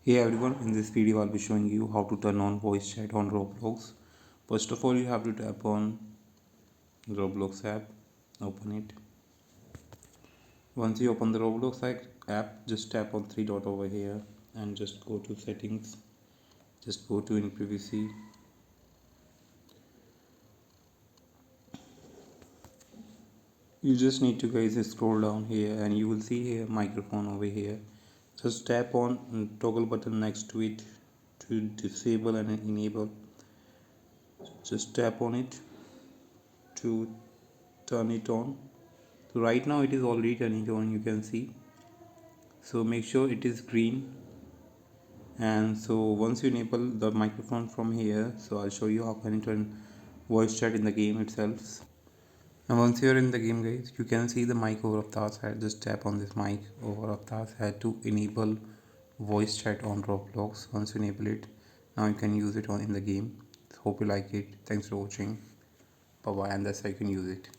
Hey everyone, in this video I'll be showing you how to turn on voice chat on Roblox. First of all, you have to tap on Roblox app, open it. Once you open the Roblox app, just tap on three dot over here and just go to settings. Just go to in privacy. You just need to guys scroll down here and you will see here microphone over here. Just tap on toggle button next to it to disable and enable. Just tap on it to turn it on. So right now it is already turning on, you can see. So make sure it is green. And so once you enable the microphone from here, so I'll show you how can you turn voice chat in the game itself. Now once you're in the game guys, you can see the mic over Avtar's head. Just tap on this mic over Avtar's head to enable voice chat on Roblox. Once you enable it, now you can use it on in the game. Hope you like it. Thanks for watching. Bye bye, and that's how you can use it.